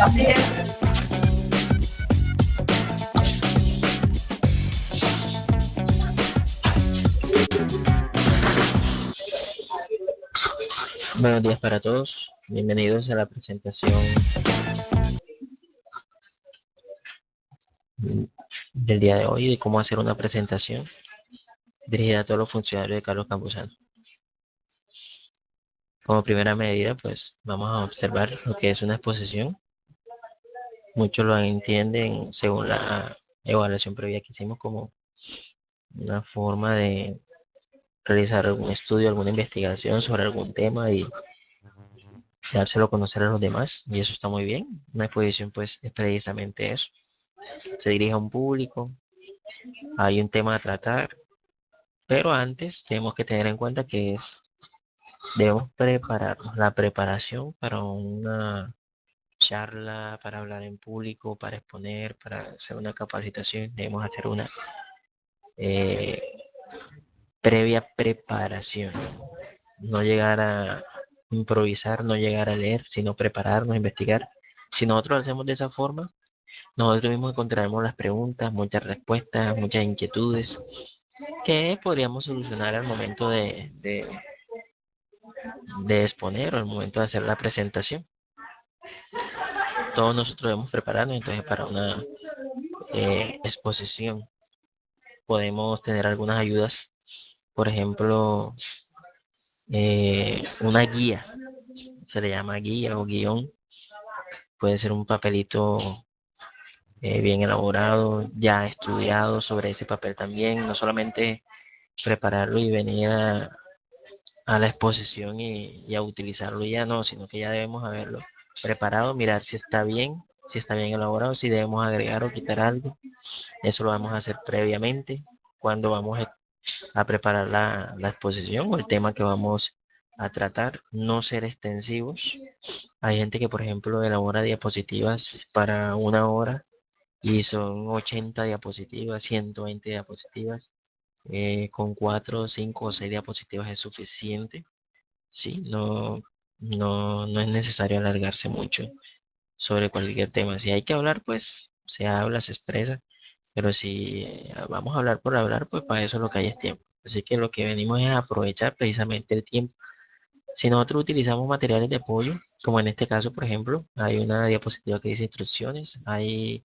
Así es. Buenos días para todos. Bienvenidos a la presentación del día de hoy de cómo hacer una presentación dirigida a todos los funcionarios de Carlos Campuzano. Como primera medida, pues vamos a observar lo que es una exposición. Muchos lo entienden según la evaluación previa que hicimos como una forma de realizar algún estudio, alguna investigación sobre algún tema y dárselo a conocer a los demás. Y eso está muy bien. Una exposición pues es precisamente eso. Se dirige a un público, hay un tema a tratar. Pero antes tenemos que tener en cuenta que debemos prepararnos. La preparación para una charla, para hablar en público, para exponer, para hacer una capacitación, debemos hacer una eh, previa preparación. No llegar a improvisar, no llegar a leer, sino prepararnos, investigar. Si nosotros lo hacemos de esa forma, nosotros mismos encontraremos las preguntas, muchas respuestas, muchas inquietudes que podríamos solucionar al momento de exponer o al momento de hacer la presentación. Todos nosotros debemos prepararnos entonces para una exposición. Podemos tener algunas ayudas, por ejemplo, una guía, se le llama guía o guión, puede ser un papelito bien elaborado, ya estudiado sobre ese papel también, no solamente prepararlo y venir a la exposición y a utilizarlo ya no, sino que ya debemos haberlo preparado, mirar si está bien elaborado, si debemos agregar o quitar algo. Eso lo vamos a hacer previamente cuando vamos a preparar la exposición o el tema que vamos a tratar. No ser extensivos. Hay gente que, por ejemplo, elabora diapositivas para una hora y son 80 diapositivas, 120 diapositivas. Con 4, 5 o 6 diapositivas es suficiente. Sí, no es necesario alargarse mucho sobre cualquier tema. Si hay que hablar, pues se habla, se expresa, pero si vamos a hablar por hablar, pues para eso lo que hay es tiempo. Así que lo que venimos es aprovechar precisamente el tiempo. Si nosotros utilizamos materiales de apoyo, como en este caso, por ejemplo, hay una diapositiva que dice instrucciones, hay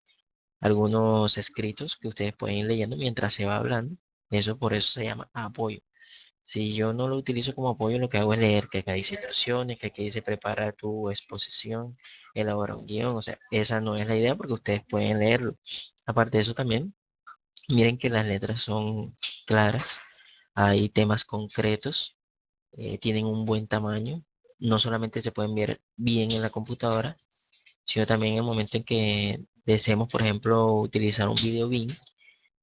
algunos escritos que ustedes pueden ir leyendo mientras se va hablando. Eso por eso se llama apoyo. Si yo no lo utilizo como apoyo, lo que hago es leer que acá dice instrucciones, que aquí dice prepara tu exposición, elabora un guión. O sea, esa no es la idea porque ustedes pueden leerlo. Aparte de eso también, miren que las letras son claras, hay temas concretos, tienen un buen tamaño. No solamente se pueden ver bien en la computadora, sino también en el momento en que deseemos, por ejemplo, utilizar un video BIM,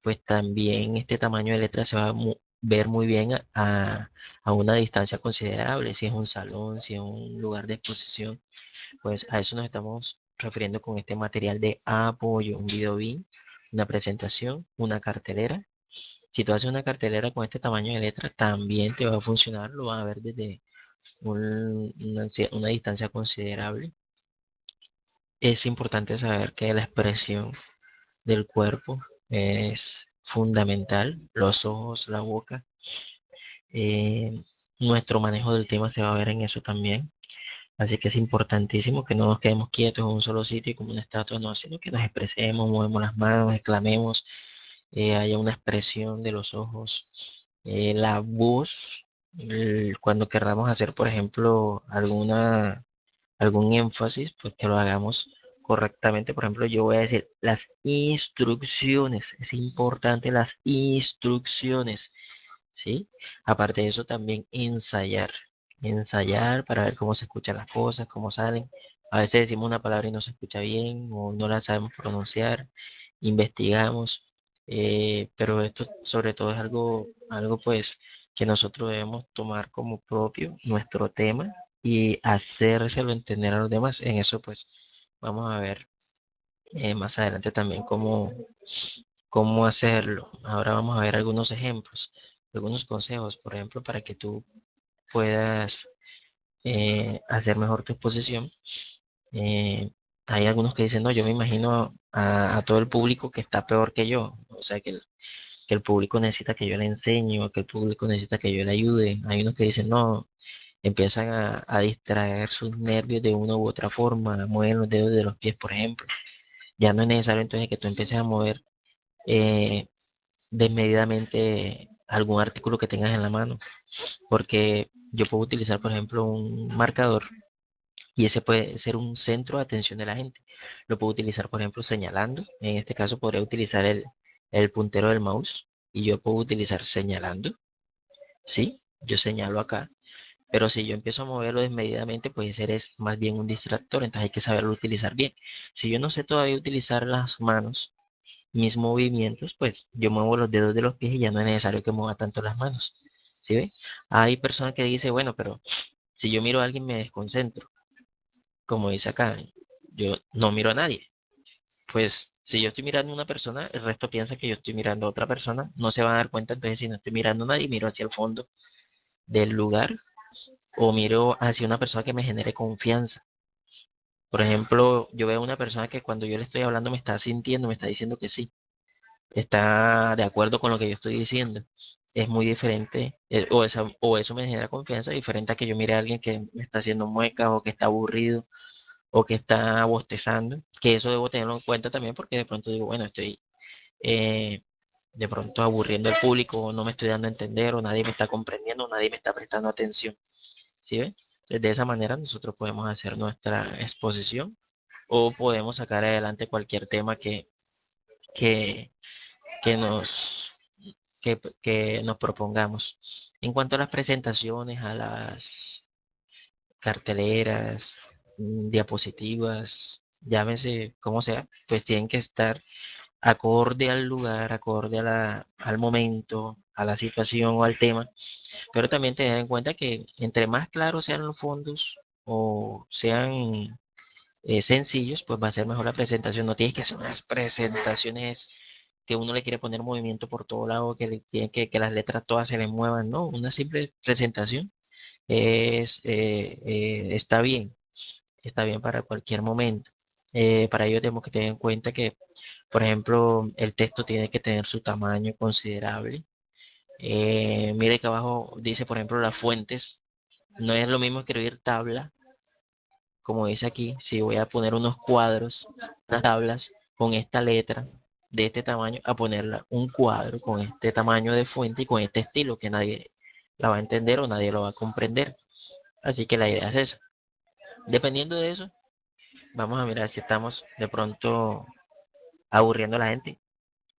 pues también este tamaño de letra se va a ver muy bien a una distancia considerable, si es un salón, si es un lugar de exposición, pues a eso nos estamos refiriendo con este material de apoyo, un video BIM, una presentación, una cartelera. Si tú haces una cartelera con este tamaño de letra, también te va a funcionar, lo vas a ver desde una distancia considerable. Es importante saber que la expresión del cuerpo es fundamental, los ojos, la boca. eh, Nuestro manejo del tema se va a ver en eso también. Así que es importantísimo que no nos quedemos quietos en un solo sitio como una estatua, no, sino que nos expresemos, movemos las manos, exclamemos, haya una expresión de los ojos, la voz, cuando queramos hacer, por ejemplo, algún énfasis, pues que lo hagamos correctamente. Por ejemplo, yo voy a decir las instrucciones, es importante las instrucciones, ¿sí? Aparte de eso, también ensayar para ver cómo se escuchan las cosas, cómo salen. A veces decimos una palabra y no se escucha bien o no la sabemos pronunciar, investigamos, pero esto sobre todo es algo pues que nosotros debemos tomar como propio nuestro tema y hacérselo entender a los demás. En eso pues vamos a ver más adelante también cómo hacerlo. Ahora vamos a ver algunos ejemplos, algunos consejos, por ejemplo, para que tú puedas hacer mejor tu exposición. hay algunos que dicen, no, yo me imagino a todo el público que está peor que yo, o sea, que el público necesita que yo le enseñe o que el público necesita que yo le ayude. Hay unos que dicen, no, empiezan a distraer sus nervios de una u otra forma, mueven los dedos de los pies, por ejemplo. Ya no es necesario entonces que tú empieces a mover eh, desmedidamente algún artículo que tengas en la mano, porque yo puedo utilizar, por ejemplo, un marcador y ese puede ser un centro de atención de la gente. Lo puedo utilizar, por ejemplo, señalando. En este caso podría utilizar el puntero del mouse y yo puedo utilizar señalando. Sí, yo señalo acá. Pero si yo empiezo a moverlo desmedidamente, pues ese es más bien un distractor, entonces hay que saberlo utilizar bien. Si yo no sé todavía utilizar las manos, mis movimientos, pues yo muevo los dedos de los pies y ya no es necesario que mueva tanto las manos. ¿Sí ve? Hay personas que dicen, bueno, pero si yo miro a alguien me desconcentro, como dice acá, yo no miro a nadie. Pues si yo estoy mirando a una persona, el resto piensa que yo estoy mirando a otra persona, no se van a dar cuenta, entonces si no estoy mirando a nadie, miro hacia el fondo del lugar o miro hacia una persona que me genere confianza. Por ejemplo, yo veo a una persona que cuando yo le estoy hablando me está sintiendo, me está diciendo que sí, está de acuerdo con lo que yo estoy diciendo. Es muy diferente, o eso me genera confianza, diferente a que yo mire a alguien que me está haciendo muecas o que está aburrido o que está bostezando, que eso debo tenerlo en cuenta también porque de pronto digo, bueno, estoy eh, de pronto aburriendo al público, o no me estoy dando a entender, o nadie me está comprendiendo, o nadie me está prestando atención. ¿Sí ven? Entonces, de esa manera nosotros podemos hacer nuestra exposición o podemos sacar adelante cualquier tema que, que nos, que nos propongamos. En cuanto a las presentaciones, a las carteleras, diapositivas, llámese como sea, pues tienen que estar acorde al lugar, acorde al momento, a la situación o al tema, pero también tener en cuenta que entre más claros sean los fondos o sean sencillos, pues va a ser mejor la presentación. No tienes que hacer unas presentaciones que uno le quiere poner movimiento por todo lado, que le tiene que las letras todas se le muevan, no, una simple presentación está bien para cualquier momento. Para ello tenemos que tener en cuenta que, por ejemplo, el texto tiene que tener su tamaño considerable. Mire que abajo dice, por ejemplo, las fuentes. No es lo mismo escribir tabla, como dice aquí, si voy a poner unos cuadros, unas tablas con esta letra de este tamaño, a ponerla un cuadro con este tamaño de fuente y con este estilo que nadie la va a entender o nadie lo va a comprender. Así que la idea es esa. Dependiendo de eso, vamos a mirar si estamos de pronto aburriendo a la gente,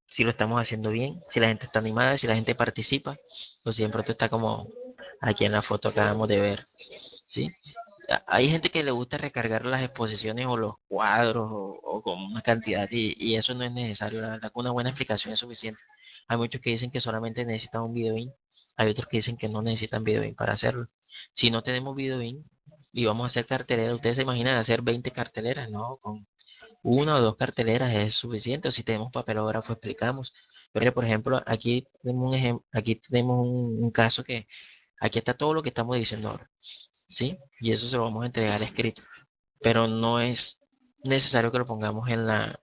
si lo estamos haciendo bien, si la gente está animada, si la gente participa, o si de pronto está como aquí en la foto acabamos de ver, ¿sí? Hay gente que le gusta recargar las exposiciones o los cuadros o con una cantidad y eso no es necesario, la verdad que una buena explicación es suficiente. Hay muchos que dicen que solamente necesitan un video in, hay otros que dicen que no necesitan video in para hacerlo. Si no tenemos video in y vamos a hacer carteleras, ¿ustedes se imaginan hacer 20 carteleras? No, con una o dos carteleras es suficiente, o si tenemos papelógrafo explicamos. Pero por ejemplo, aquí tenemos aquí tenemos un caso que aquí está todo lo que estamos diciendo ahora. ¿Sí? Y eso se lo vamos a entregar escrito. Pero no es necesario que lo pongamos en la,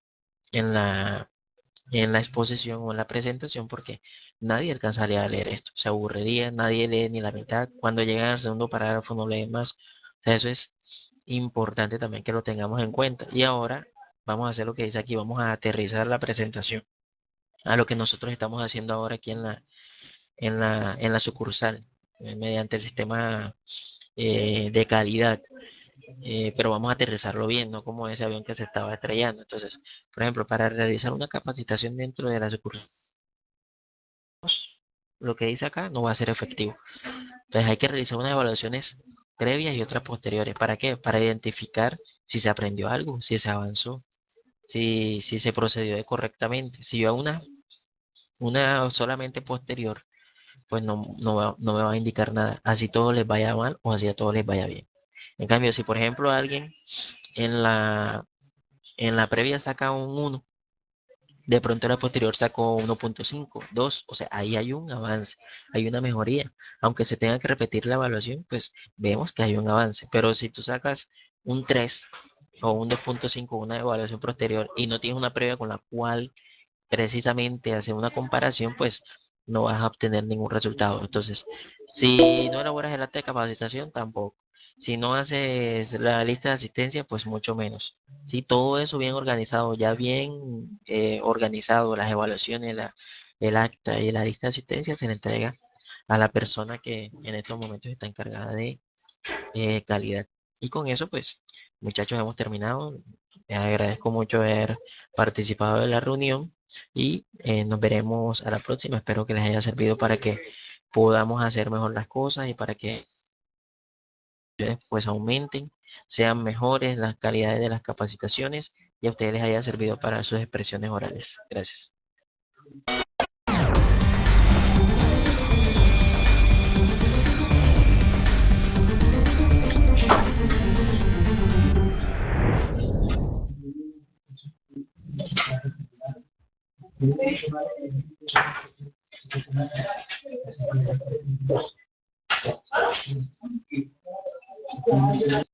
en la exposición o en la presentación porque nadie alcanzaría a leer esto. Se aburriría, nadie lee ni la mitad. Cuando llegan al segundo parágrafo no leen más. O sea, eso es importante también que lo tengamos en cuenta. Y ahora vamos a hacer lo que dice aquí, vamos a aterrizar la presentación a lo que nosotros estamos haciendo ahora aquí en la sucursal, mediante el sistema de calidad. Pero vamos a aterrizarlo bien, no como ese avión que se estaba estrellando. Entonces, por ejemplo, para realizar una capacitación dentro de la sucursal, lo que dice acá no va a ser efectivo. Entonces, hay que realizar unas evaluaciones previas y otras posteriores. ¿Para qué? Para identificar si se aprendió algo, si se avanzó, si se procedió correctamente. Si yo hago una solamente posterior, pues no me va a indicar nada. Así todo les vaya mal o así a todos les vaya bien. En cambio, si por ejemplo alguien en la previa saca un 1, de pronto en la posterior sacó 1.5, 2, o sea, ahí hay un avance, hay una mejoría. Aunque se tenga que repetir la evaluación, pues vemos que hay un avance. Pero si tú sacas un 3 o un 2.5, una evaluación posterior, y no tienes una previa con la cual precisamente hacer una comparación, pues no vas a obtener ningún resultado. Entonces, si no elaboras el acta de capacitación, tampoco. Si no haces la lista de asistencia, pues mucho menos. Si todo eso bien organizado, ya bien organizado, las evaluaciones, el acta y la lista de asistencia se le entrega a la persona que en estos momentos está encargada de calidad. Y con eso, pues, muchachos, hemos terminado. Les agradezco mucho haber participado en la reunión y nos veremos a la próxima. Espero que les haya servido para que podamos hacer mejor las cosas y para que pues aumenten, sean mejores las calidades de las capacitaciones y a ustedes les haya servido para sus expresiones orales. Gracias.